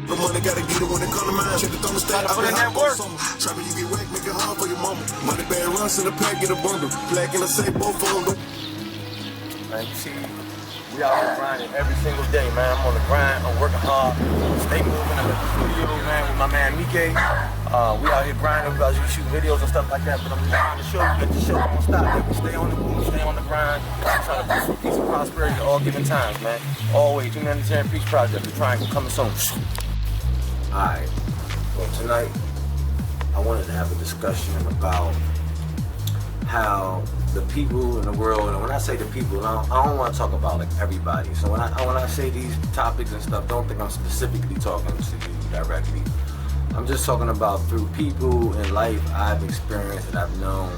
The money gotta get it when it come to mine. Check the thermostat, I been hot for summer. Trapping, you get whacked, make it hard for your mama. Money bag runs in the pack, get a bundle. Black in the safe, both of them. Man, you see, we out here grinding every single day, man. I'm on the grind, I'm working hard. Stay moving, I'm at the studio, man, with my man Mike. We out here grinding, we about to shoot videos and stuff like that, but I'm trying to show you that the show don't stop, man. We stay on the move, stay on the grind. I'm trying to bring some peace and prosperity at all given times, man. Always, Humanitarian Peace Project, the Triangle, coming soon. Alright, well tonight, I wanted to have a discussion about how the people in the world, and when I say the people, I don't want to talk about like everybody. So when I say these topics and stuff, don't think I'm specifically talking to you directly. I'm just talking about through people in life I've experienced and I've known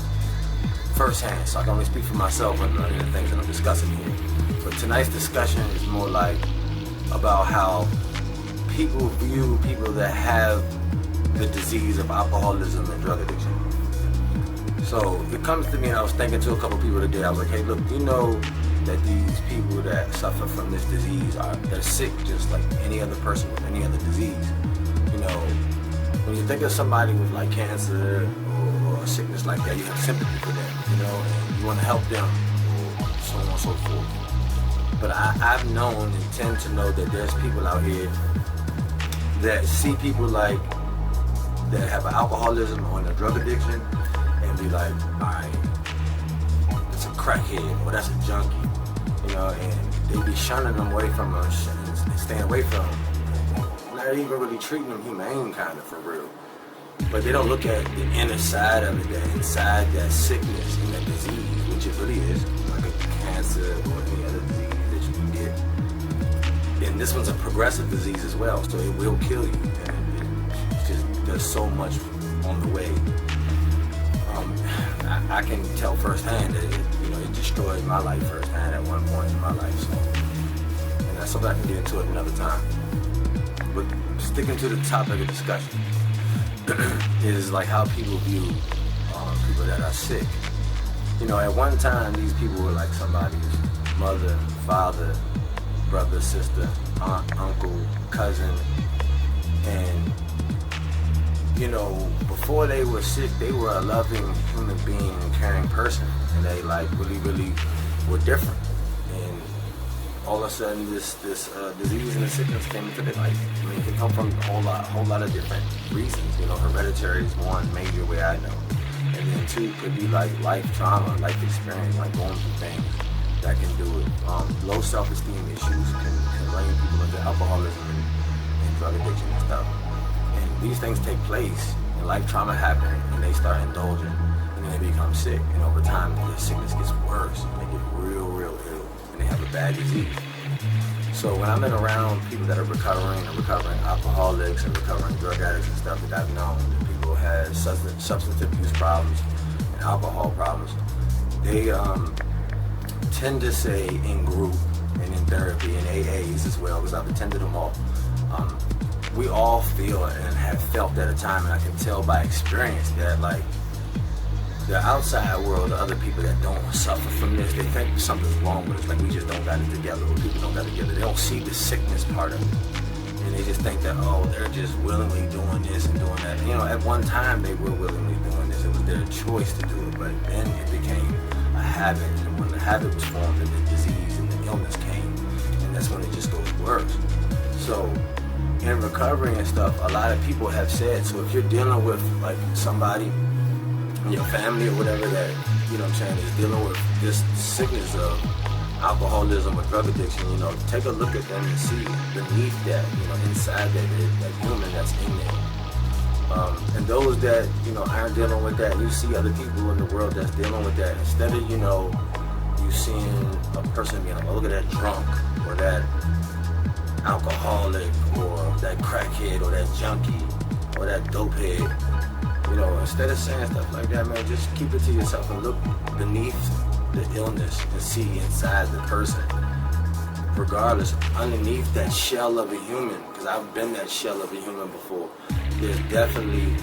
firsthand. So I can only speak for myself and the things that I'm discussing here. But tonight's discussion is more like about how people view people that have the disease of alcoholism and drug addiction. So it comes to me, and I was thinking to a couple people today, I was like, hey, look, you know that these people that suffer from this disease they're sick just like any other person with any other disease. You know, when you think of somebody with like cancer or a sickness like that, you have sympathy for them, you know, and you want to help them, or so on and so forth. But I've known and tend to know that there's people out here that see people like that have an alcoholism or a drug addiction and be like, alright, that's a crackhead or that's a junkie, you know, and they be shunning them away from us and staying away from them. Not even really treating them humane, kind of, for real. But they don't look at the inner side of it, that inside that sickness and that disease, which it really is, like a cancer or any other disease that you can get. And this one's a progressive disease as well, so it will kill you. And it's just, there's so much on the way. I can tell firsthand that it destroyed my life firsthand at one point in my life. So, and that's something I can get into at another time. But sticking to the topic of discussion is like how people view people that are sick. You know, at one time these people were like somebody's mother, father, brother, sister, aunt, uncle, cousin, and you know, before they were sick, they were a loving human being and caring person, and they like really were different. And all of a sudden, this disease and the sickness came into their life. I mean, it can come from a whole lot of different reasons. You know, hereditary is one major way I know, and then two could be like life trauma, life experience, like going through things that can do it. Low self-esteem issues can bring people into alcoholism and drug addiction and stuff. These things take place, and life trauma happens, and they start indulging, and then they become sick, and over time, the sickness gets worse, and they get real ill, and they have a bad disease. So when I've been around people that are recovering alcoholics and recovering drug addicts and stuff, that I've known that people have substance abuse problems and alcohol problems, they tend to say in group and in therapy and AAs as well, because I've attended them all. We all feel and have felt at a time, and I can tell by experience that like the outside world, the other people that don't suffer from this, they think something's wrong with us, like we just don't got it together, or people don't got it together. They don't see the sickness part of it, and they just think that, oh, they're just willingly doing this and doing that. You know, at one time they were willingly doing this, it was their choice to do it, but then it became a habit, and when the habit was formed, and the disease and the illness came, and that's when it just goes worse. So in recovery and stuff, a lot of people have said, so if you're dealing with like somebody in your family or whatever that, you know what I'm saying, is dealing with this sickness of alcoholism or drug addiction, you know, take a look at them and see beneath that, you know, inside that human that's in there. And those that, you know, aren't dealing with that, you see other people in the world that's dealing with that, instead of, you know, you seeing a person being like, oh, look at that drunk, or that alcoholic, or that crackhead, or that junkie, or that dopehead. You know, instead of saying stuff like that, man, just keep it to yourself and look beneath the illness and see inside the person. Regardless, underneath that shell of a human, because I've been that shell of a human before, there's definitely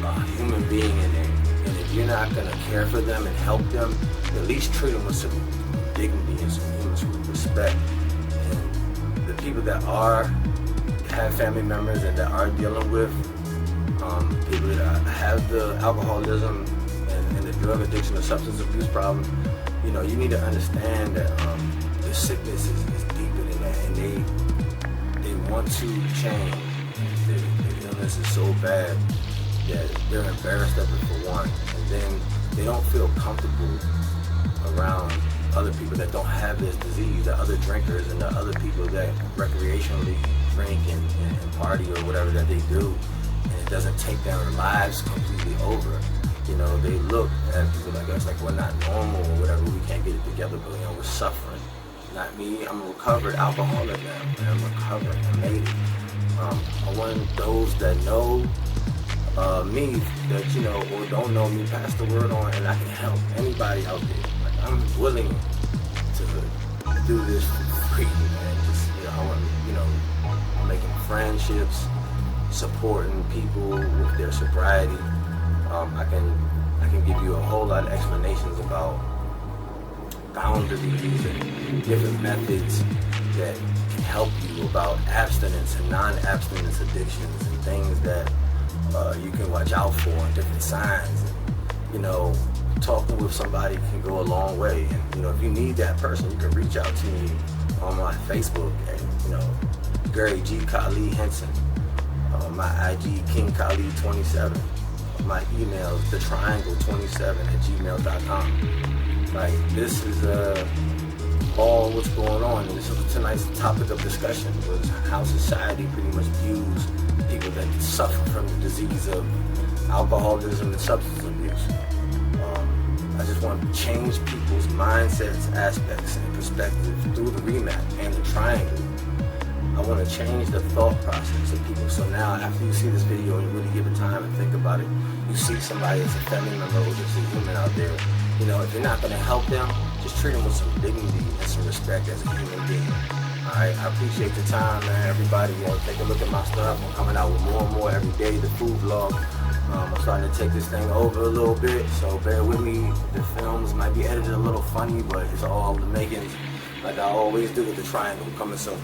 a human being in there. And if you're not gonna care for them and help them, at least treat them with some dignity and some respect. People that have family members and that are dealing with people that have the alcoholism and the drug addiction or substance abuse problem, you know, you need to understand that the sickness is deeper than that, and they want to change. The illness is so bad that they're embarrassed of it for one, and then they don't feel comfortable around other people that don't have this disease, the other drinkers and the other people that recreationally drink and party or whatever that they do, and it doesn't take their lives completely over. You know, they look at people like us like we're not normal or whatever, we can't get it together, but you know, we're suffering. Not me, I'm a recovered alcoholic now, and I'm recovering, I made it. I want those that know me, that, you know, or don't know me, pass the word on, and I can help anybody out there. Like, I'm willing to do this for free, man. Just, you know, I want, you know, making friendships, supporting people with their sobriety. I can give you a whole lot of explanations about boundaries and different methods that can help you about abstinence and non-abstinence addictions and things that you can watch out for and different signs. And, you know, talking with somebody can go a long way. And, you know, if you need that person, you can reach out to me on my Facebook and, you know, Gary G. Khalid Henson, my IG King Khalid 27. My email is thetriangle27@gmail.com. Like, this is all what's going on, and this is tonight's topic of discussion was how society pretty much views people that suffer from the disease of alcoholism and substance abuse. I just want to change people's mindsets, aspects, and perspective through the remap and the triangle. I want to change the thought process of people. So now, after you see this video and you really give it time and think about it, you see somebody as a family member or just a human out there. You know, if you're not going to help them, just treat them with some dignity and some respect as a human being. Alright, I appreciate the time, man. Everybody, you know, take a look at my stuff. I'm coming out with more and more every day. The food vlog. I'm starting to take this thing over a little bit, so bear with me. The films might be edited a little funny, but it's all the makings, like I always do with the triangle. Coming soon.